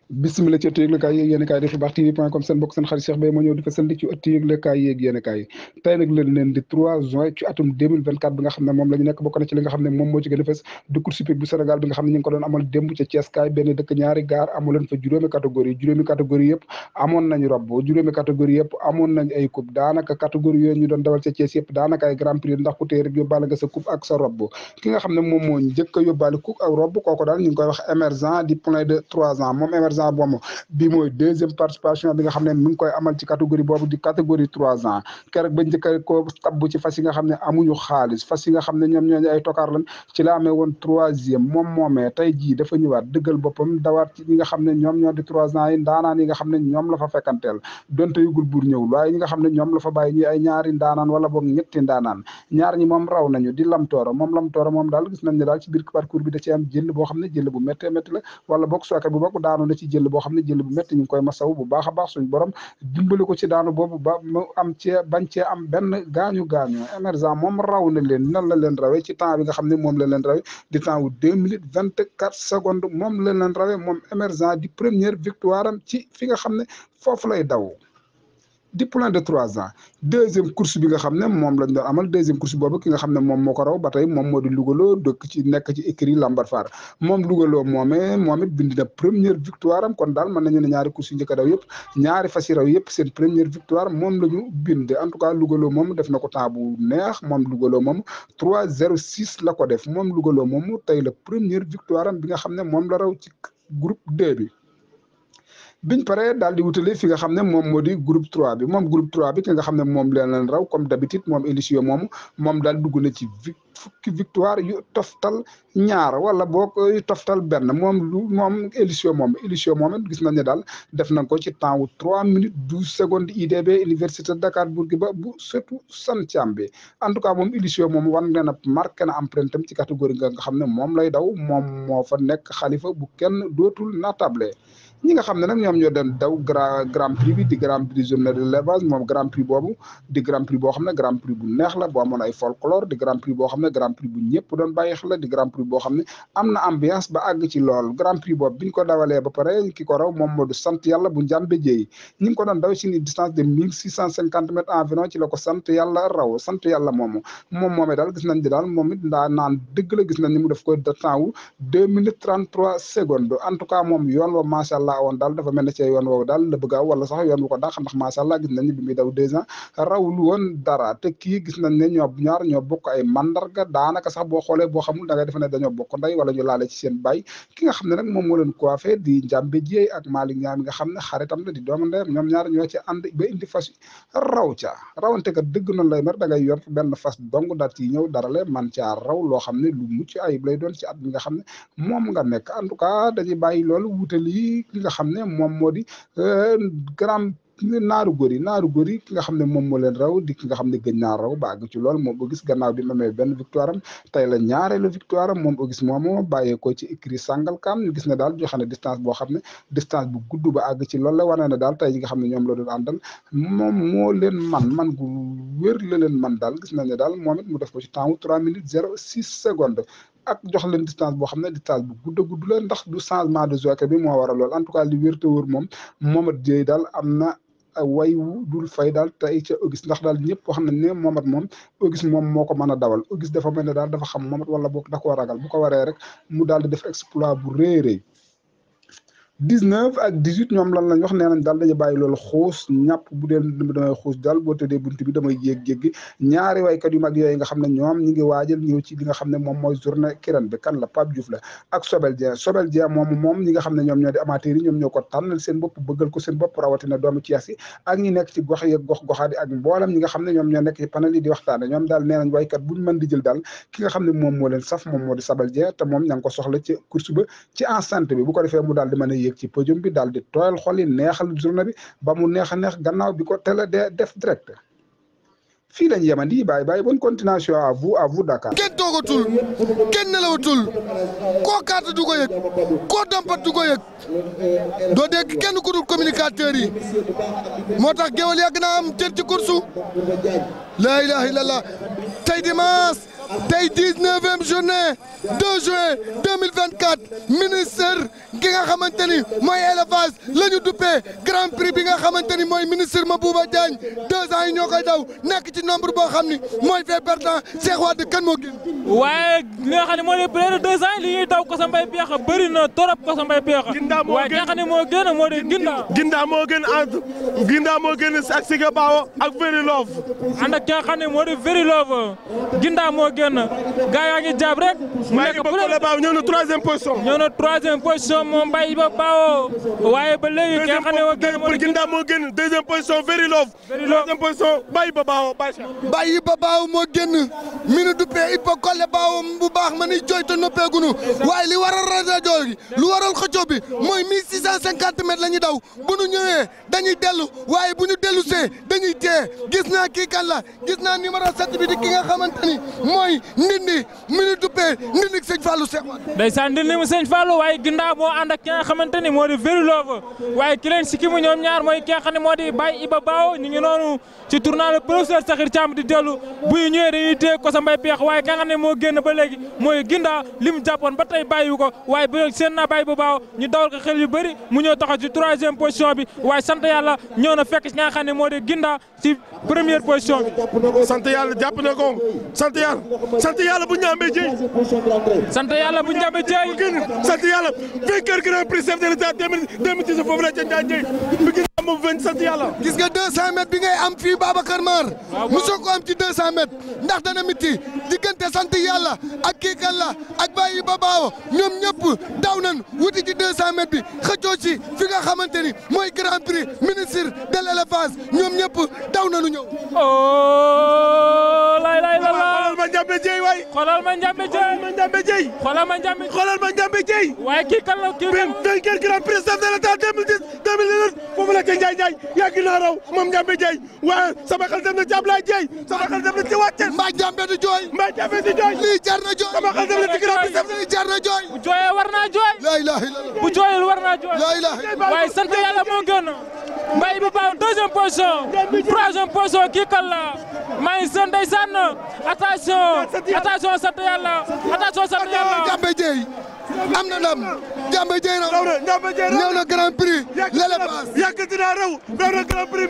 bismillah ci ëttu yëglekaay yéeg yéen kaay di xibaar tv.com seen bokk seen xarit Cheikh Beye moo ñëw di fa sandi ci ëttu yëglekaay yéeg yéen kaay tey nag leen di 3 juin ci atum 2024 bi nga xam ne moom la ñu nekk bokk na ci li nga xam ne moom moo ci gën a fës di course hippique bu Sénégal bi nga xam ne ñu ngi ko doon amal démb ca Thiès kaay benn dëkk ñaari gaar amuleen fa juróomi catégorie yëpp amoon nañ rob juróomi catégorie yëpp amoon nañ ay coupe daanaka catégorie yooyu ñu doon dawal ca Thiès yëpp daanaka ay grand prix ndax ku téye rek yóbbaale nga sa coupe ak sa rob ki nga xam ne moom moo njëkk a yóbbaale coupe ak rob kooku daal ñu ngi koy wax émergent di plein de 3 ans moom émergent boobu bi mooy deuxième participation bi nga xam ne mi ngi koy amal ci catégorie boobu di catégorie 3 ans keroog ba njëkk ko tabbu ci fas yi nga xam ne amuñu xaalis fas yi nga xam ne ñoom ñooñu ay tokaar lan ci la amee woon 3e moom moomee tey jii dafa ñëwaat dëggal boppam dawaat ci ñi nga xam ne ñoom ñoo di 3 ans yi ndaanaan yi nga xam ne ñoom la fa fekkanteel donte yugul buur ñëwul waaye ñi nga xam ne ñoom la fa bàyyi ñi ay ñaari ndaanaan wala boog ñetti ndaanaan ñaar ñi moom raw nañu di lamtooro moom daal gis nañ ne daal ci biir parcours bi da ci am jël boo xam ne jël bu méttee métti la wala boog sooke bu bokk daanu na ci jël boo xam ne jël bu métti ñu ngi koy masaw bu baax a baax suñu borom dimbali ko ci daanu boobu ba mu am cee bañ cee am benn gaañu émergent moom raw na leen nan la leen rawee ci temps bi nga xam ne moom la leen rawee di temps wu 2 minutes 24 secondes moom la leen rawee moom émergent di première victoire am ci fi nga xam ne foofu lay daw di plein de 3 ans deuxième course bi nga xam ne moom lañ doon amal deuxième course boobu ki nga xam ne moom moo ko raw ba tey moom moo di Lougaloo dëkk ci nekk ci écurie Lambar Fall moom Lougaloo moom it bind na première victoire am kon daal mën nañu ne ñaari course yu njëkk a daw yëpp ñaari fas yi raw yëpp seen première victoire moom la ñu bind en tout cas Lougaloo moom def na ko temps bu neex moom Lougaloo moom 3:06 la ko def moom Lougaloo moom tey la première victoire am bi nga xam ne moom la raw ci groupe 2 bi. biñ paree daal di wutale fi nga xam ne moom moo di groupe 3 bi moom groupe 3 bi ki nga xam ne moom leen raw comme d'habitude moom Elisio moom daal dugg na ci fukki victoire yu toftal ñaar wala boog yu toftal benn moom Elisio moom it gis nañ ne daal def nañ ko ci temps wu 3 minutes 12 secondes IDB université Dakar Bourguiba bu surtout Santhiam bi en tout cas moom Elisio moom war na na marqué na empreinte am ci catégorie nga xam ne moom lay daw moom moo fa nekk xalifa bu kenn dootul natable ñi nga xam ne nag ñoom ñoo doon daw grand prix bi di grand prix journée de l'élevage moom grand prix boobu di grand prix boo xam ne grand prix bu neex la boo amoon ay folklore di grand prix boo xam ne grand prix bu ñëpp doon bàyyi xel la di grand prix boo xam ne am na ambiance ba àgg ci lool grand prix boobu biñ ko dawalee ba pare ki ko raw moom moo du sant yàlla bu njàmbe jéey ñi ngi ko doon daw ci ni distance de 1650 mètres environ ci la ko sant yàlla raw sant yàlla moomee daal gis nañ di daal moom it ndaa naan dëgg la gis nañ ni mu def ko de temps wu 2 minutes 33 secondes en tout cas moom yoon wa macha allah woon daal dafa mel ne ci yoon woowu daal la bëgg a wala sax yoon bu ko dàq ndax macha allah gis nañ ne bi muy daw 2 ans rawul woon dara te kii gis nañ ne ñoo bokk ay mandarga daanaka sax boo xoolee boo xamul da ngay defe ne dañoo bokk ndey wala ñu laale ci seen bay ki nga xam ne nag moom moo leen coiffé di Njambe Dieye ak Malick Niang mi nga xam ne xaritam la di doomu ndeyam ñoom ñaar ñoo ci ànd ba indi fas raw ca rawante ka dëgg noonu lay mer da ngay yor benn fas dong daal ci ñëw darale man caa raw loo xam ne lu mucc ayib lay doon ci at bi nga xam ne moom nga nekk en tout cas dañuy bàyyi loolu wutali li nga xam ne moom moo di grand naaru góor yi ki nga xam ne moom moo leen raw di ki nga xam ne gëj naa raw ba àgg ci lool moom Auguste gannaaw bi mu amee benn victoire am tey la ñaareelu victoire am moom Auguste moomu bàyyeekoo ci écurie Sangalkam ñu gis ne daal joxe na distance boo xam ne distance bu gudd ba àgg ci loolu la wane ne daal tey ñi nga xam ne ñoom la doon àndal moom moo leen man gu wér la leen man daal gis nañ ne daal moom it mu def ko ci temps wu 3 minutes 06 secondes ak jox leen distance boo xam ne distance bu gudd la ndax du changement de jockey bi moo waral lool en tout cas li wér te wóor moom Mohamed Dieye daal am na way wu dul fay daal tey ca Auguste ndax daal ñëpp wax nañ ne Mohamed moom Auguste moom moo ko mën a dawal Auguste dafa mel ne daal dafa xam Mohamed wala boog da koo ragal bu ko waree rek mu daal di def exploit bu rëy 19 ak 18 ñoom lan lañ wax nee nañ daal dañu bàyyi loolu xuus ñàpp bu dee damay xuus daal boo tëddee bunt bi damay jéggi ñaari waykat yu mag yooyu nga xam ne ñoom ñi ngi waajal ñëw ci li nga xam ne moom mooy journée Kirène bi kan la Pape Diouf la ak Sobel Dieng moom ñi nga xam ne ñoom ñoo di amateurs yi ñoom ñoo ko tànnal seen bopp bëggal ko seen bopp rawatina doomu Thiès yi ak ñi nekk ci gox yeeg gox-goxaat yi ak mboolem ñi nga xam ne ñoom ñoo nekk ci panel yi di waxtaane ñoom daal nee nañ waykat buñ mën di jël daal ki nga xam ne moom moo leen saf moom moo di Sobel Dieng te moom ña ngi ko soxla ci course ba ci enceinte bi bu ko defee mu daal di mën a ci podium bi daal di tooyal xol yi neexal journée bi ba mu neex a neex gannaaw bi ko télé def direct fii lañ yemandi bàyyi bonne continuation à vous Dakar. kenn toogatul kenn nelawatul koo kaata du ko yëg koo dampat du ko yëg doo dégg kenn ku dul communicateur yi moo tax géwal yàgg naa am cër ci kursu laa ilaha illallah tey dimanche tey 19e journée 2 juin 2024 ministre gi nga xamante ni mooy élevage la ñu duppee grand prix bi nga xamante ni mooy ministre Mabouba Diagne 2 ans yi ñoo koy daw nekk ci nombre boo xam ni mooy fait perdant Cheikh Wade kan moo génn. waaye li nga xam ne moo di près de 2 ans li ñuy daw Kosa Mbaye Peex bëri na trop Kosa Mbaye Peex. waaye ki nga xam ne moo génn moo di Ginda. Ginda moo génn Ginda moo génn ak Siga Bao ak Very Love. ànd ak ki nga xam ne moo di Very Love Ginda moo génn gaa yaa ngi jaab rek. Mbaye Iba Kole Bao ñëw na 3e position. ñëw na 3e position moom Mbaye Iba Bao waaye ba léegi ki nga xam ne moo génn moo di Ginda moo génn 2e position Very Love. 3e position Mbaye Iba Bao Mbaye Iba Bao moo génn mi nu duppee Iba Kole Bao bu baax ma ni jooytu noppeegunu waaye li waral rajo gi lu waral xëccoo bi mooy 1650 mètres la ñu daw bu nu ñëwee dañuy dellu waaye bu ñu dellu see dañuy tee gis naa kii kan la gis naa numéro 7 bi di ki nga xamante ni mooy ndindi mi nu duppee ndindi sëñ Fallou Cheikh Wade. ndeysaan ndindi mu sëñ Fallou waaye Ginda moo ànd ak ki nga xamante ni moo di Very Love waaye ki leen sikki mu ñoom ñaar mooy ki nga xam ne moo di Mbaye Iba Bao ñu ngi noonu ci tournoi le professeur Sakhir Thiam di dellu buy ñëwee dañuy téye Kosa Mbaye Peex waaye ka nga xam ne moo génn ba léegi mooy Ginda li mu jàppoon ba tey bàyyiwu ko waaye ba seen na Mbaye Iba Bao ñu dawal ko xel yu bëri mu ñëw taxaw ci 3e position bi waaye sant yàlla ñëw na fekk ci nga xam ne moo di Ginda ci 1e position bi. sant yàlla jàpp na ko sant yàlla bu ñaambee jëy. sant yàlla bu ñaambee jëy. sant yàlla vainqueur grand prix chef de l'État 2019 foofu la ca Ndiaye Ndiaye bi Ginda moom vainqueur sant yàlla. gis nga 200 mètres bi ngay am fii Babacar Mar mosoo ko am ci 200 mètres ndax dana miti diggante sant yàlla ak kii kan la ak Mbaye Iba Bao ñoom ñëpp daw nañ wuti ci 200 mètres bi xëccoo ci fi nga xamante ni mooy grand prix ministre de l'élevage ñoom ñëpp daw nañu ñëw. oh lay la xoolal ma Ndiambe Dieye waay. xoolal ma Ndiambe Dieye. xoolal ma Ndiambe Dieye. waaye kii kan la kii vainqueur grand prix chef de l'État 2019 foofu la ca Ndiaye Ndiaye yàgg naa raw moom Ndiambe Dieye waaye sama xel dem na ci Ablaye Dieye sama xel dem na ci Wàcce. Mbaye Ndiambe di jooy. lii jar na jooy. sama xel dem na ci grand prix chef lii jar na jooy. bu jooyee war naa jooy. la ilaha illallah. bu jooyul war naa jooy. la ilaha illallah. waaye sant yàlla moo gën. Mbaye Iba Bao 2e position 3e position kii kan la maa ngi sën ndeysaan attention sant yàlla Ndiambe Dieye am na ndam Ndiambe Dieye raw ñëw na grand prix l'élevage yàgg dinaa raw grand prix